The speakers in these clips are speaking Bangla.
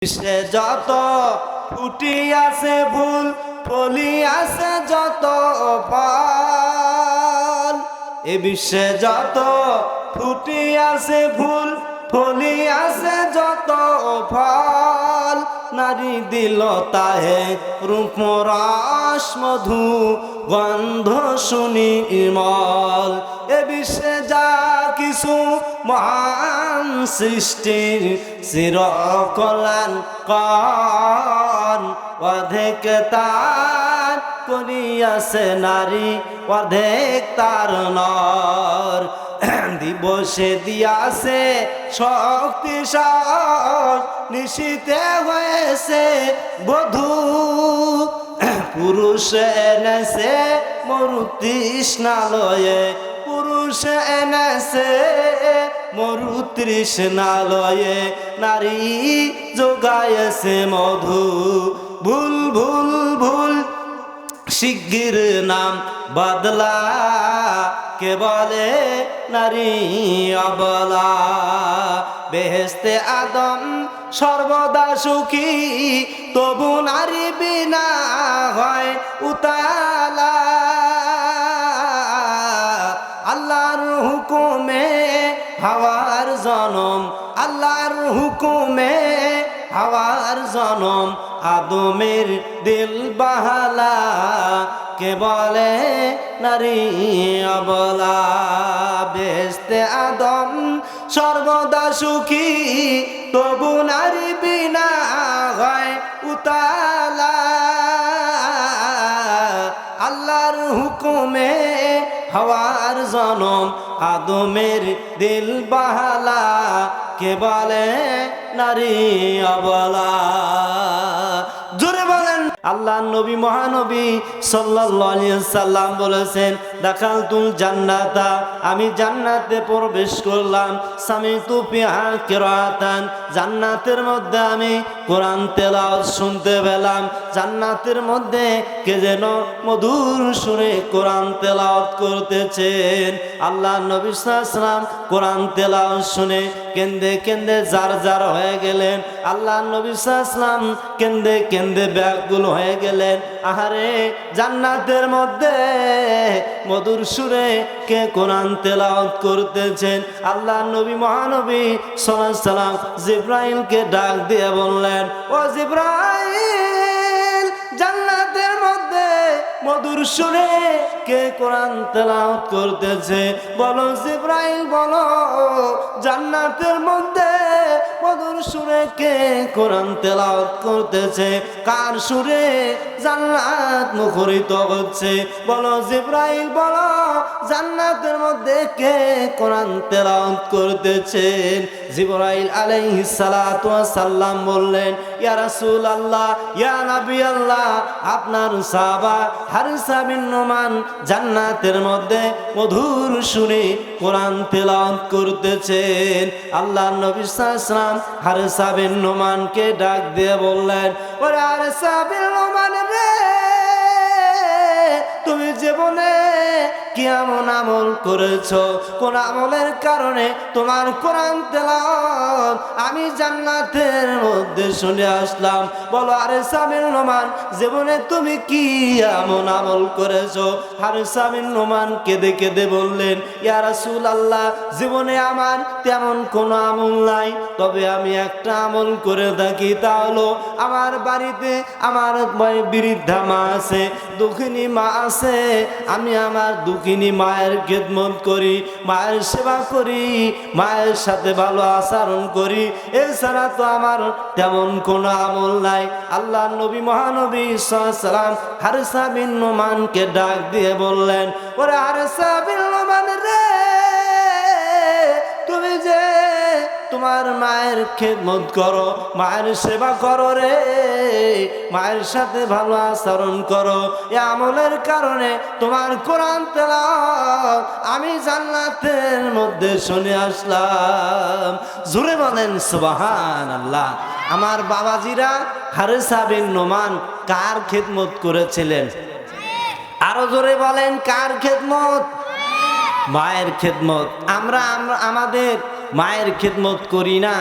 সে যত ফুটি আছে ফুল ফলি আছে যত ফল, এ বিশ্বে যত ফুটি আছে ফুল ফলি আছে যত ফল, নারী দিল তাহে রূপরস মধু গন্ধ শুনি ইমল। এ বিশ্বে যা কিছু মহান সৃষ্টির চির কল্যাণ কর, অর্ধেক তার করিয়াছে নারী অর্ধেক তার নর। দিবসে দিয়াছে শক্তি সাহস, নিশীতে হয়েছে বধূ, পুরুষ এনেছে মরু তৃষ্ণালয়ে, পুরুষ এনেছে মরু তৃষ্ণালয়ে, নারী যোগায়েছে মধু। ভুল ভুল ভুল শিগগির নাম বদলা, কে বলে নারী অবলা। বেহেশতে আদম সর্বদা সুখী, তবু নারী বিনা হয় উতালা। আল্লাহর হুকুমে হাওয়ার জনম, আল্লাহর হুকুমে হাওয়ার জনম, আদমের দিল বাহালা, কে বলে নারী অবলা। বেহেশতে আদম সর্বদা সুখী, তবু নারী বিনা হয় উতালা। আল্লাহর হুকুমে হাওয়ার জনম, আদমের দিল বাহালা, কে বলে নারী অবলা। জোরে বলেন। আল্লাহ নবী মহানবী সাল্লাল্লাহু আলাইহি সাল্লাম বলেছেন, দাখালতুল জান্নাতা, আমি জান্নাতে প্রবেশ করলাম, সামিতু ফিহা কিরাআতান, জান্নাতের মধ্যে আমি কোরআন তেলাওয়াত শুনতে পেলাম। জান্নাতের মধ্যে কে যেন মধুর সুরে কোরআন তেলাওয়াত করতেছেন। আল্লাহ নবী সাল্লাল্লাহু আলাইহি সাল্লাম কোরআন তেলাওয়াত শুনে কেন্দে কেন্দে জার জার হয়ে গেলেন। আল্লাহ নবী সাল্লাল্লাহু আলাইহি সাল্লাম কেন্দে কেন্দে ব্যাকুল হয়ে গেলেন। আহারে, জান্নাতের মধ্যে মধুর সুরে কে কোরআন তেলাওয়াত করতেছেন। আল্লাহ নবী মহানবী সাল্লাল্লাহু আলাইহি সাল্লাম জিবরাইলকে ডাক দিয়ে বললেন, ও জিবরাইল, জান্নাতের মধ্যে মধুর সুরে কে কোরআন তেলাওয়াত করতেছে? বলো জিবরাইল, বলো জান্নাতের মধ্যে মধুর সুরে কে কোরআন তেলাওয়াত করতেছে? কার সুরে জান্নাত মুখরিত হচ্ছে? বলো জিবরাইল, বলো জান্নাতের মধ্যে কে কোরআন তেলাওয়াত করতেছেন? জিবরাইল আলাইহিস সালাতু ওয়াস সালাম বললেন, ইয়া রাসূলুল্লাহ, ইয়া নবী আল্লাহ, আপনার সাহাবা হারিসা বিন নুমান জান্নাতের মধ্যে মধুর সুরে কোরআন তেলাওয়াত করতেছেন। আল্লাহ নবী সাল্লাল্লাহু আলাইহি ওয়াসাল্লাম হারিসা বিন নুমানকে ডাক দিয়ে বললেন, ওরে হারিসা বিন নুমান রে, তুমি জীবনে কি এমন আমল করেছো, কোন আমলের কারণে তোমার কোরআন তেলাওয়াত আমি জান্নাতের মধ্যে শুনে আসলাম? বলো হারিসা বিন নুমান, জীবনে তুমি কি এমন আমল করেছো? হারিসা বিন নুমান কেঁদে কেঁদে বললেন, ইয়া রাসূলুল্লাহ, জীবনে আমার তেমন কোনো আমল নাই, তবে আমি একটা আমল করে থাকি, তা হলো আমার বাড়িতে আমার বৃদ্ধা মা আছে, দুঃখিনী মা আছে, আমি আমার দুঃখিনী মায়ের খেদমত করি, মায়ের সেবা করি, মায়ের সাথে ভালো আচরণ করি, এছাড়া তো আমার তেমন কোনো আমল নাই। আল্লাহ নবী মহানবী সাল্লাল্লাহু আলাইহি ওয়াসাল্লাম হারিসা বিন নুমানকে ডাক দিয়ে বললেন, ওরে হারিসা বিন নুমান রে, তুমি যে তোমার মায়ের খেদমত করো, মায়ের সেবা করো রে, মায়ের সাথে ভালো আচরণ করো, এই আমলের কারণে তোমার কোরআন তেলাওয়াত আমি জান্নাতের মধ্যে শুনে আসলাম। জোরে বলেন সুবহানাল্লাহ। আমার বাবাজিরা, হারিসা বিন নুমান কার খেদমত করেছিলেন? আরো জোরে বলেন, কার খেদমত? মায়ের খেদমত। আমরা আমাদের মায়ের খেদমত করি না,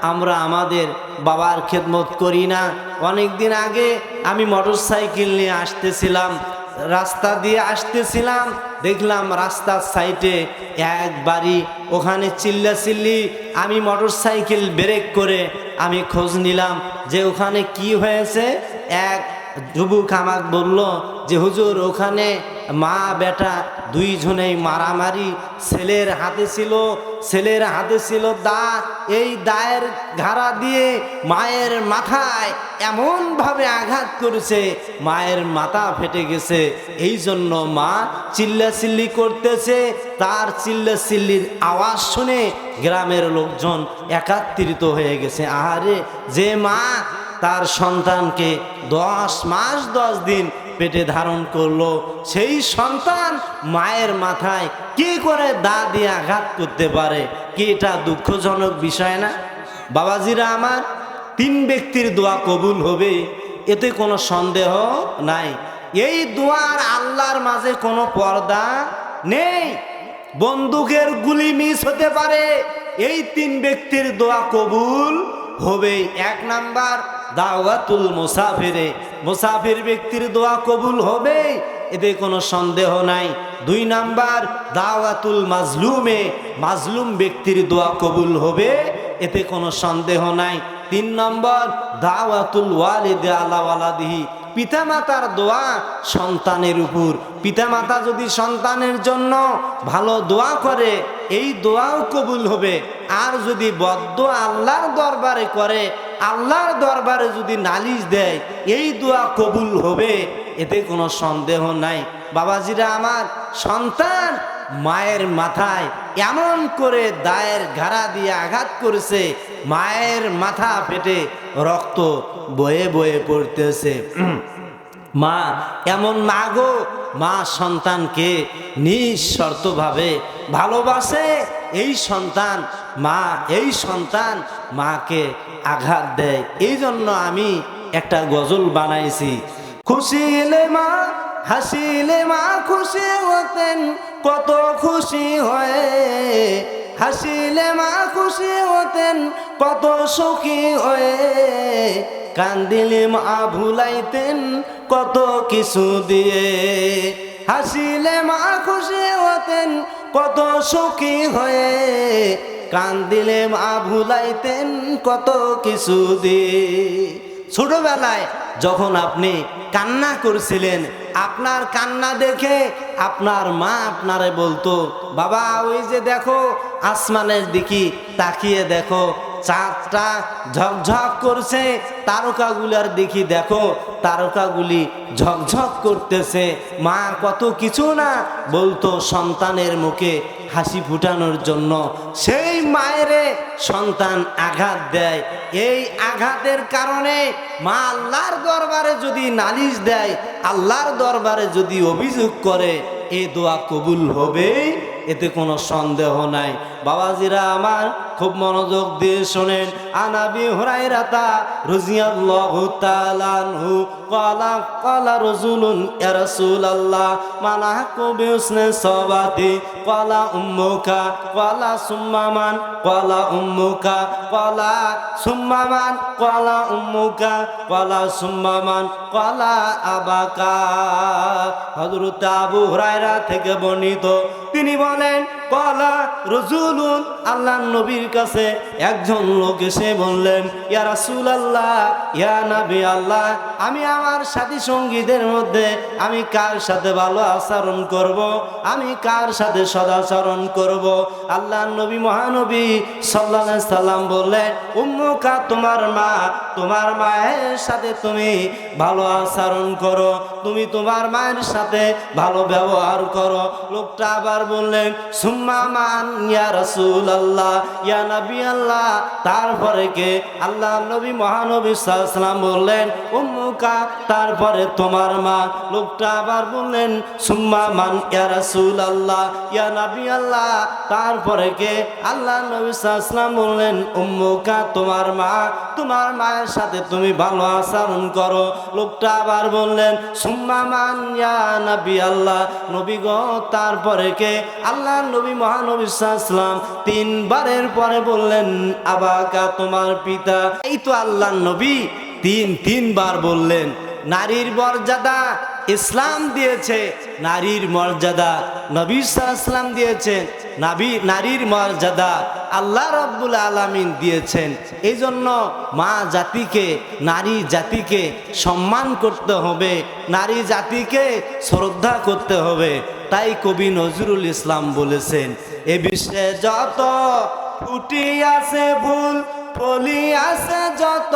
আমরা আমাদের বাবার খেদমত করি না? অনেক দিন আগে আমি মোটরসাইকেল নিয়ে আসতেছিলাম, রাস্তা দিয়ে আসতেছিলাম, দেখলাম রাস্তার সাইডে এক বাড়ি, ওখানে চিল্লাচিল্লি। আমি মোটরসাইকেল ব্রেক করে আমি খোঁজ নিলাম যে ওখানে কি হয়েছে। এক যুবক আমাকে বলল যে হুজুর, ওখানে মা বেটা দুইজনেই মারামারি, ছেলের হাতে ছিল দা, এই দায়ের ঘাড়া দিয়ে মায়ের মাথায় এমনভাবে আঘাত করেছে, মায়ের মাথা ফেটে গেছে। এই জন্য মা চিল্লাচিল্লি করতেছে। তার চিল্লাচিল্লির আওয়াজ শুনে গ্রামের লোকজন একত্রিত হয়ে গেছে। আহারে, যে মা তার সন্তানকে 10 মাস 10 দিন পেটে ধারণ করলো, সেই সন্তান মায়ের মাথায় কি করে দা দিয়ে আঘাত করতে পারে? কি এটা দুঃখজনক বিষয় না? বাবাজিরা আমার, 3 ব্যক্তির দোয়া কবুল হবে, এতে কোনো সন্দেহ নাই। এই দোয়ার আল্লাহর মাঝে কোনো পর্দা নেই। বন্দুকের গুলি মিস হতে পারে, এই 3 ব্যক্তির দোয়া কবুল হবে। 1 নাম্বার দাওয়াতুল মুসাফির ব্যক্তির দোয়া কবুল হবে, এতে কোনো সন্দেহ নাই। 2 নাম্বার দাওয়াতুল মাজলুম ব্যক্তির দোয়া কবুল হবে, এতে কোনো সন্দেহ নাই। 3 নম্বর দাওয়াতুল ওয়ালিদি আলা ওয়ালাদিহি, পিতামাতার দোয়া সন্তানের উপর। পিতামাতা যদি সন্তানের জন্য ভালো দোয়া করে, এই দোয়াও কবুল হবে। আর যদি বদদোয়া আল্লাহর দরবারে করে, আল্লাহর দরবারে যদি নালিশ দেয়, এই দোয়া কবুল হবে, এতে কোনো সন্দেহ নাই। বাবাজিরা আমার, সন্তান মায়ের মাথায় এমন করে দায়ের ঘাড়া দিয়ে আঘাত করেছে, মায়ের মাথা ফেটে রক্ত বয়ে বয়ে পড়তেছে। মা এমন মা গো, মা সন্তানকে নিঃশর্তভাবে ভালোবাসে। এই সন্তান মাকে আঘাত দেয়। এই জন্য আমি একটা গজল বানাইছি। খুশিলে মা হাসিলে মা খুশি হতেন, কত খুশি হয়ে। হাসিলে মা খুশি হতেন, কত সুখী হয়ে। কান্দিলে মা ভুলাইতেন, কত কিছু দিয়ে। হাসিলে মা খুশি হতেন, কত সুখী হয়ে। কান্দিলে মা ভুলাইতেন, কত কিছু দিয়ে। ছোটবেলায় যখন আপনি কান্না করছিলেন, আপনার কান্না দেখে আপনার মা আপনারে বলতো, বাবা ওই যে দেখো আসমানের দিকে তাকিয়ে দেখো, চাঁদটা ঝকঝক করছে, তারকাগুলার দিকে দেখো, তারকাগুলি ঝকঝক করতেছে। মা কত কিছু না বলতো সন্তানের মুখে হাসি ফুটানোর জন্য। সেই মায়েরে সন্তান আঘাত দেয়, এই আঘাতের কারণে মা আল্লাহর দরবারে যদি নালিশ দেয়, আল্লাহর দরবারে যদি অভিযোগ করে, এই দোয়া কবুল হবে, এতে কোনো সন্দেহ নাই। বাবাজিরা আমার, খুব মনোযোগ দিয়ে শোনেন। আনাবি হুরায়রাতা রাদিয়াল্লাহু তাআলা আনহু ক্বালা রাজুলুন ইয়া রাসূলুল্লাহ মানাহকু বিউসনে সবাতি ক্বালা উম্মুকা ক্বালা সুম্মা মান ক্বালা উম্মুকা ক্বালা সুম্মা মান ক্বালা উম্মুকা ক্বালা সুম্মা মান ক্বালা আবাকা। হযরত আবু হুরায়রা থেকে বর্ণিত, তিনি বলেন, ক্বালা রাজুলুন, আল্লাহর নবীর কাছে একজন লোক এসে বললেন, ইয়া রাসূলুল্লাহ, ইয়া নবী আল্লাহ, আমি আমার সাথী সঙ্গীদের মধ্যে আমি কার সাথে ভালো আচরণ করব, আমি কার সাথে সদাচরণ করব? আল্লাহর নবী মহানবী সাল্লাল্লাহু আলাইহি সাল্লাম বললেন, উম্মুকা, তোমার মা, তোমার মায়ের সাথে তুমি ভালো আচরণ করো, তুমি তোমার মায়ের সাথে ভালো ব্যবহার করো। লোকটা আবার বললেন, সুম্মা মান ইয়া রাসূলুল্লাহ, ইয়া নবী আল্লাহ, তারপরে কে? আল্লাহ নবী মহানবী সাল্লাল্লাহু আলাইহি সাল্লাম বললেন, উম্মুকা, তারপরে তোমার মা। লোকটা আবার বললেন, সুম্মা মান ইয়া রাসূলুল্লাহ, ইয়া নবী আল্লাহ, তারপরে কে? আল্লাহ নবী সাল্লাল্লাহু আলাইহি সাল্লাম বললেন, উম্মুকা, তোমার মা, তোমার মায়ের সাথে তুমি ভালো আচরণ করো। লোকটা আবার বললেন, সুম্মা মান ইয়া নবী আল্লাহ, নবী গো, তারপরে কে? আল্লাহ নবী মহানবী সাল্লাল্লাহু আলাইহি ওয়াসাল্লাম তিনবারের পরে বললেন আবাকা, তোমার পিতা। এই তো আল্লাহ নবী তিনবার বললেন। নারীর মর্যাদা ইসলাম দিয়েছে, নারীর মর্যাদা নবী সাল্লাল্লাহু আলাইহি ওয়াসাল্লাম দিয়েছেন, নারীর মর্যাদা আল্লাহ রাব্বুল আলামিন দিয়েছেন। এই জন্য মা জাতিকে, নারী জাতিকে সম্মান করতে হবে, নারী জাতিকে শ্রদ্ধা করতে হবে। তাই কবি নজরুল ইসলাম বলেছেন, এ বিশ্বে যত ফুটি আছে ফুল, ফলি আছে যত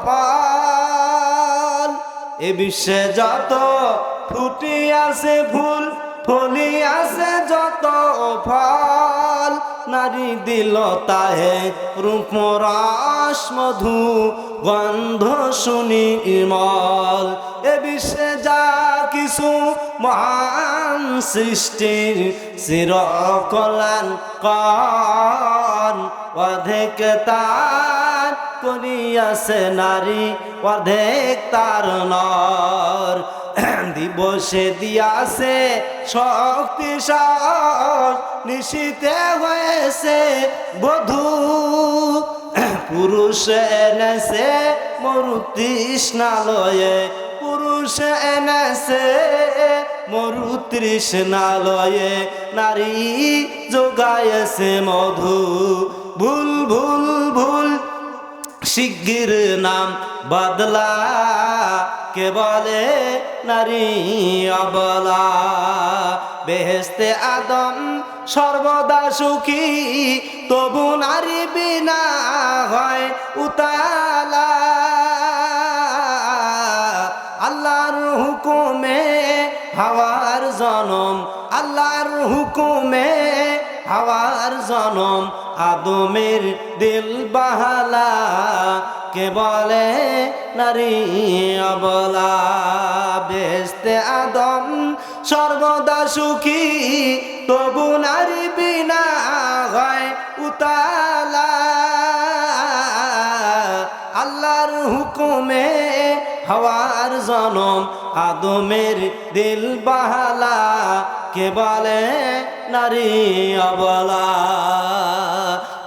ফল, এ বিশ্বে যত ফুটি আছে ফুল, ফলি আছে যত ফল, নারী দিল তাহে রূপরস মধু গন্ধ সুনির্মল। এ বিশ্বে যা কিছু মহান সৃষ্টির চির কল্যাণকর, অর্ধেক তার করিয়াছে নারী, অর্ধেক তার নর। দিবসে দিয়াছে শক্তি সাহস, নিশীতে হয়েছে বধূ, পুরুষ এনেছে মরু তৃষ্ণালয়ে, পুরুষ এনেছে মরু তৃষ্ণালয়ে, নারী যোগায়েছে মধু। ভুল ভুল ভুল শিগগির নাম বদলা, কে বলে নারী অবলা। বেহেশতে আদম সর্বদা সুখী, তবু নারী বিনা হয় উতালা। আল্লাহর হুকুমে হাওয়ার জনম, আল্লাহর হুকুমে হাওয়ার জনম, আদমের দিল বাহালা, কে বলে নারী অবলা। বেহেশতে আদম সর্বদা সুখী, তবু নারী বিনা হয় উতালা। আল্লাহর হুকুমে হাওয়ার জনম, আদমের দিল বাহালা, কে বলে নারী অবলা।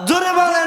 জোরে বলে